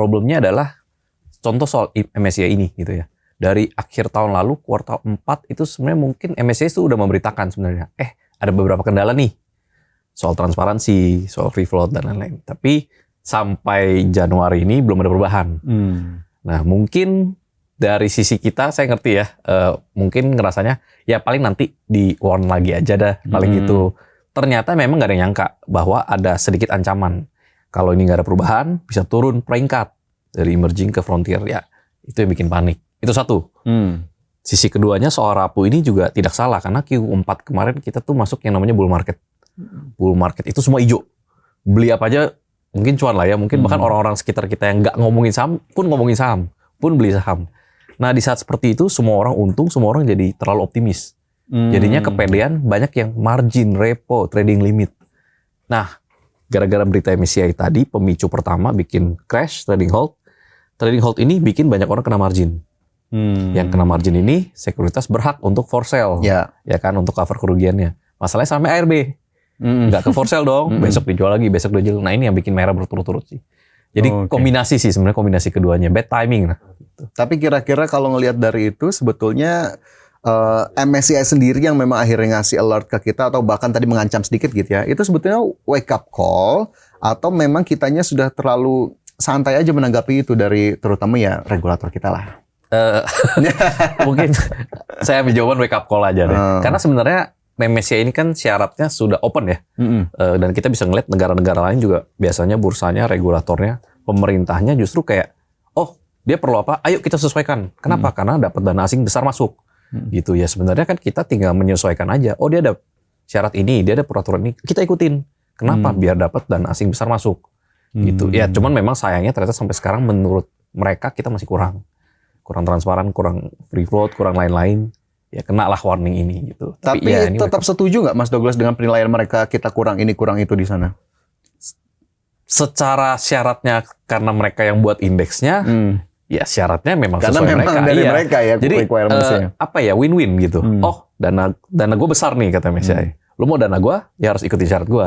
problemnya adalah contoh soal MSCI ini gitu ya. Dari akhir tahun lalu, kuartal 4 itu sebenarnya mungkin MSCI itu udah memberitakan sebenarnya, ada beberapa kendala nih. Soal transparansi, soal free float, dan lain-lain. Tapi sampai Januari ini belum ada perubahan. Nah, mungkin dari sisi kita, saya ngerti ya, mungkin ngerasanya, ya paling nanti di warn lagi aja dah, paling gitu. Ternyata memang nggak ada yang nyangka bahwa ada sedikit ancaman. Kalau ini nggak ada perubahan, bisa turun peringkat dari emerging ke frontier. Ya, itu yang bikin panik. Itu satu. Sisi keduanya soal Rapu ini juga tidak salah. Karena Q4 kemarin kita tuh masuk yang namanya bull market. Bull market itu semua hijau. Beli apa aja mungkin cuan lah ya. Mungkin bahkan orang-orang sekitar kita yang nggak ngomongin saham pun ngomongin saham. Pun beli saham. Nah di saat seperti itu semua orang untung, semua orang jadi terlalu optimis. Jadinya kepedean banyak yang margin, repo, trading limit. Nah gara-gara berita MSCI tadi, pemicu pertama bikin crash, trading hold. Trading hold ini bikin banyak orang kena margin. Yang kena margin ini sekuritas berhak untuk for sale. Ya kan, untuk cover kerugiannya. Masalahnya sampai ARB. Nggak ke for sale dong, besok dijual lagi, besok dijual. Nah ini yang bikin merah berturut-turut sih. Jadi kombinasi sih sebenarnya, kombinasi keduanya. Bad timing lah. Tapi kira-kira kalau ngelihat dari itu sebetulnya MSCI sendiri yang memang akhirnya ngasih alert ke kita atau bahkan tadi mengancam sedikit gitu ya, itu sebetulnya wake up call atau memang kitanya sudah terlalu santai aja menanggapi itu dari terutama ya regulator kita lah. Mungkin saya ambil jawaban wake up call aja deh. Karena sebenarnya MSCI ini kan syaratnya sudah open ya. Dan kita bisa ngeliat negara-negara lain juga biasanya bursanya, regulatornya, pemerintahnya justru kayak, oh dia perlu apa? Ayo kita sesuaikan. Kenapa? Karena dapat dana asing besar masuk. Gitu ya, sebenarnya kan kita tinggal menyesuaikan aja. Oh dia ada syarat ini, dia ada peraturan ini, kita ikutin. Kenapa? Biar dapat dana asing besar masuk. Gitu. Ya cuman memang sayangnya ternyata sampai sekarang menurut mereka kita masih kurang transparan, kurang free float, kurang lain-lain. Ya kena lah warning ini gitu. Tapi ya, tetap setuju nggak Mas Douglas dengan penilaian mereka kita kurang ini kurang itu di sana? Secara syaratnya karena mereka yang buat indeksnya, ya syaratnya memang karena sesuai memang mereka. Dari mereka ya. Jadi apa ya, win-win gitu. Oh dana gue besar nih kata MSCI. Lu mau dana gue, ya harus ikutin syarat gue.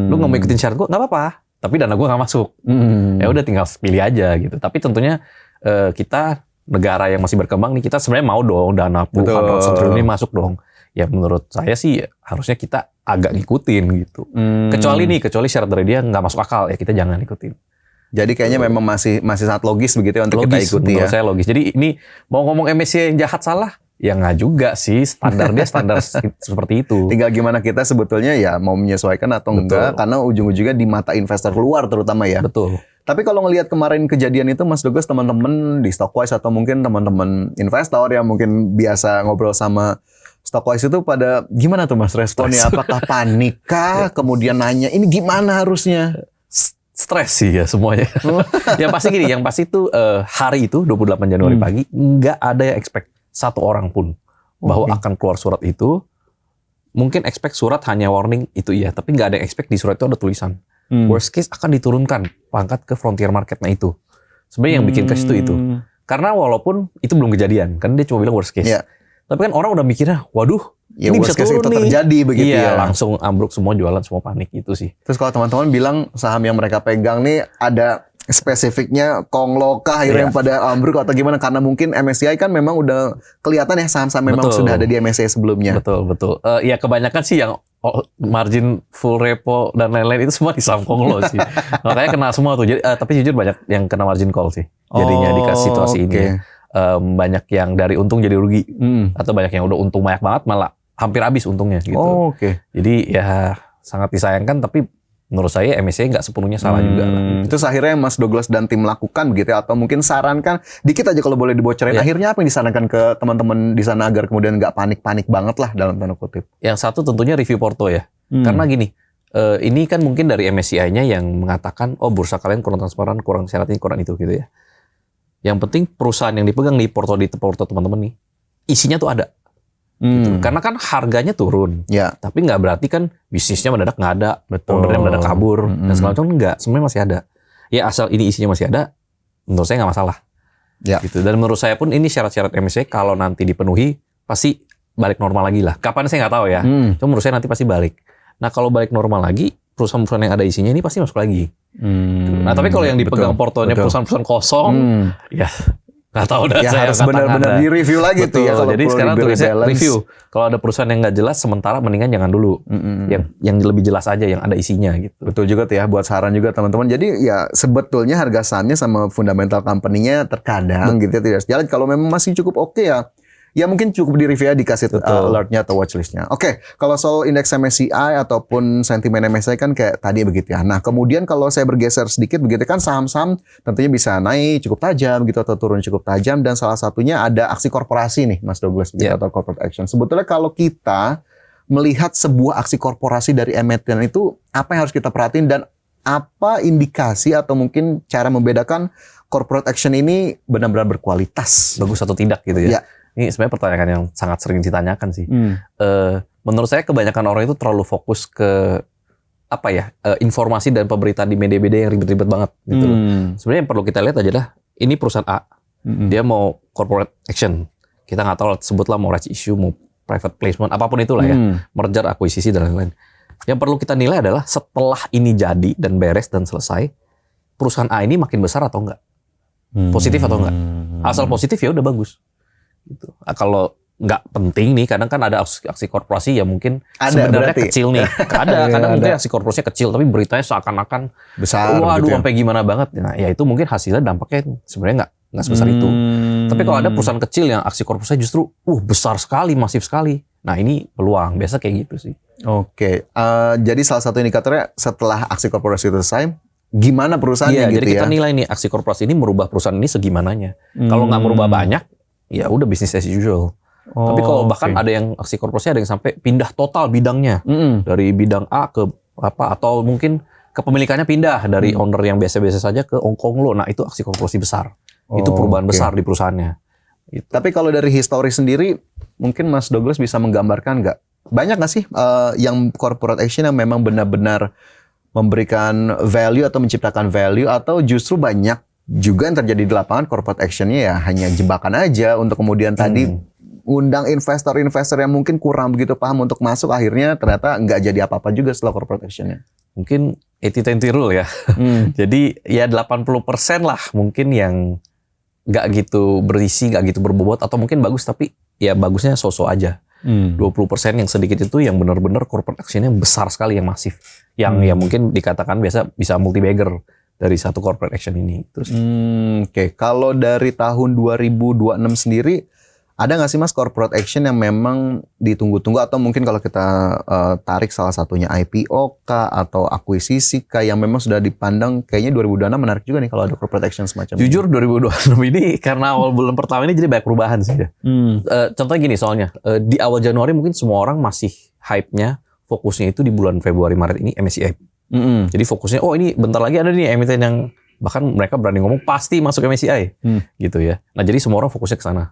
Lu nggak mau ikutin syarat gue, nggak apa-apa. Tapi dana gue nggak masuk. Ya udah tinggal pilih aja gitu. Tapi tentunya kita negara yang masih berkembang nih, kita sebenarnya mau dong dana puluhan ratusan triliun ini masuk dong. Ya menurut saya sih harusnya kita agak ngikutin gitu. Kecuali syarat dari dia nggak masuk akal, ya kita jangan ikutin. Jadi kayaknya memang masih sangat logis begitu ya untuk kita ikuti ya. Menurut saya logis. Jadi ini mau ngomong MSCI yang jahat salah, ya nggak juga sih. Standar seperti itu. Tinggal gimana kita sebetulnya ya mau menyesuaikan atau enggak. Karena ujung-ujungnya di mata investor luar terutama ya. Betul. Tapi kalau ngelihat kemarin kejadian itu Mas Douglas, teman-teman di Stockwise atau mungkin teman-teman investor yang mungkin biasa ngobrol sama Stockwise itu pada gimana tuh Mas responnya? Apakah panik kah? Kemudian nanya ini gimana harusnya? Stres sih ya semuanya. Yang pasti gini, yang pasti itu hari itu 28 Januari pagi nggak ada yang expect satu orang pun bahwa akan keluar surat itu. Mungkin expect surat hanya warning itu iya, tapi nggak ada yang expect di surat itu ada tulisan worst case akan diturunkan pangkat ke frontier marketnya itu. Sebenarnya yang bikin crash itu. Karena walaupun itu belum kejadian, kan dia cuma bilang worst case. Yeah. Tapi kan orang udah mikirnya, waduh, ya, ini bisa turun itu nih. Terjadi begitu iya, ya. Langsung ambruk semua, jualan semua, panik itu sih. Terus kalau teman-teman bilang saham yang mereka pegang nih ada spesifiknya konglokah akhirnya yang pada ambruk atau gimana? Karena mungkin MSCI kan memang udah kelihatan ya saham-saham memang sudah ada di MSCI sebelumnya. Betul. Ya kebanyakan sih yang margin full repo dan lain-lain itu semua di saham konglo sih. Makanya kena semua tuh. Jadi, tapi jujur banyak yang kena margin call sih. Jadinya di situasi ini. Banyak yang dari untung jadi rugi. Atau banyak yang udah untung banyak banget malah hampir habis untungnya gitu. Jadi ya sangat disayangkan, tapi menurut saya MSCI nggak sepenuhnya salah juga lah. Terus akhirnya Mas Douglas dan tim lakukan begitu ya? Atau mungkin sarankan dikit aja kalau boleh dibocorin. Akhirnya apa yang disarankan ke teman-teman di sana agar kemudian nggak panik-panik banget lah dalam tanda kutip? Yang satu tentunya review porto ya. Karena gini, ini kan mungkin dari MSCI-nya yang mengatakan, oh bursa kalian kurang transparan, kurang syarat ini, kurang itu gitu ya. Yang penting perusahaan yang dipegang di porto teman-teman nih, isinya tuh ada. Gitu. Karena kan harganya turun, tapi nggak berarti kan bisnisnya mendadak nggak ada, ownernya mendadak kabur dan segala macam, nggak, sebenarnya masih ada. Ya asal ini isinya masih ada, menurut saya nggak masalah. Gitu. Dan menurut saya pun ini syarat-syarat MSCI kalau nanti dipenuhi pasti balik normal lagi lah. Kapan saya nggak tahu ya, cuma menurut saya nanti pasti balik. Nah kalau balik normal lagi, perusahaan-perusahaan yang ada isinya ini pasti masuk lagi. Nah, tapi kalau yang dipegang portonya perusahaan-perusahaan kosong, ya nggak tahu dah. Ya saya harus katakan benar-benar dah. di-review lagi tuh ya. Betul. Kalau Jadi perlu sekarang tulisnya rebalance. review. Kalau ada perusahaan yang nggak jelas, sementara mendingan jangan dulu. Yang lebih jelas aja, yang ada isinya gitu. Betul juga tuh ya, buat saran juga teman-teman. Jadi ya sebetulnya harga sahamnya sama fundamental company-nya terkadang gitu ya, tidak sejalan. Kalau memang masih cukup oke ya mungkin cukup di review ya, dikasih alert-nya atau watchlist-nya. Oke, kalau soal indeks MSCI ataupun sentimen MSCI kan kayak tadi begitu ya. Nah, kemudian kalau saya bergeser sedikit begitu kan, saham-saham tentunya bisa naik cukup tajam gitu atau turun cukup tajam, dan salah satunya ada aksi korporasi nih Mas Douglas begitu, atau corporate action. Sebetulnya kalau kita melihat sebuah aksi korporasi dari emiten itu, apa yang harus kita perhatiin dan apa indikasi atau mungkin cara membedakan corporate action ini benar-benar berkualitas? Bagus atau tidak gitu ya. Ya. Ini sebenarnya pertanyaan yang sangat sering ditanyakan sih. Menurut saya kebanyakan orang itu terlalu fokus ke informasi dan pemberitaan di media-media yang ribet-ribet banget gitu loh. Sebenarnya yang perlu kita lihat adalah ini perusahaan A, dia mau corporate action. Kita nggak tahu, sebutlah mau rights issue, mau private placement, apapun itulah ya, merger, akuisisi dan lain-lain. Yang perlu kita nilai adalah setelah ini jadi dan beres dan selesai, perusahaan A ini makin besar atau enggak, positif atau enggak. Asal positif ya udah bagus. Gitu. Kalau nggak penting nih, kadang kan ada aksi korporasi ya mungkin sebenarnya kecil nih. Kadang mungkin aksi korporasinya kecil, tapi beritanya seakan-akan besar. Waduh, gitu ya. sampai gimana banget. Nah, ya itu mungkin hasilnya dampaknya sebenarnya nggak sebesar itu. Tapi kalau ada perusahaan kecil yang aksi korporasinya justru besar sekali, masif sekali. Nah, ini peluang. Biasa kayak gitu sih. Oke. Jadi salah satu indikatornya setelah aksi korporasi itu selesai, gimana perusahaannya gitu jadi ya. kita nilai nih aksi korporasi ini merubah perusahaan ini segimananya. Kalau nggak merubah banyak, ya udah bisnis as usual. Tapi kalau bahkan ada yang aksi korporasi ada yang sampai pindah total bidangnya dari bidang A ke apa, atau mungkin kepemilikannya pindah dari owner yang biasa-biasa saja ke Konglo. Nah, itu aksi korporasi besar. Itu perubahan besar di perusahaannya. Gitu. Tapi kalau dari histori sendiri, mungkin Mas Douglas bisa menggambarkan nggak? Banyak nggak sih yang corporate action yang memang benar-benar memberikan value atau menciptakan value, atau justru banyak juga yang terjadi di lapangan corporate action-nya ya hanya jebakan aja untuk kemudian tadi undang investor-investor yang mungkin kurang begitu paham untuk masuk, akhirnya ternyata nggak jadi apa-apa juga setelah corporate action-nya. Mungkin 80-20 rule ya. Jadi ya 80% lah mungkin yang nggak gitu berisi, nggak gitu berbobot, atau mungkin bagus tapi ya bagusnya so-so aja. 20% yang sedikit itu yang benar-benar corporate action-nya besar sekali, yang masif. Yang ya mungkin dikatakan biasa bisa multi-bagger dari satu corporate action ini. Terus Oke. Kalau dari tahun 2026 sendiri, ada nggak sih Mas corporate action yang memang ditunggu-tunggu, atau mungkin kalau kita tarik salah satunya IPO kah atau akuisisi kah, yang memang sudah dipandang kayaknya 2026 menarik juga nih kalau ada corporate action semacam ini? jujur 2026 ini karena awal bulan pertama ini jadi banyak perubahan sih ya. Contohnya gini soalnya, di awal Januari mungkin semua orang masih hype-nya, fokusnya itu di bulan Februari Maret ini MSCI. Jadi fokusnya, ini bentar lagi ada nih emiten yang bahkan mereka berani ngomong pasti masuk MSCI gitu ya. Nah, jadi semua orang fokusnya ke sana.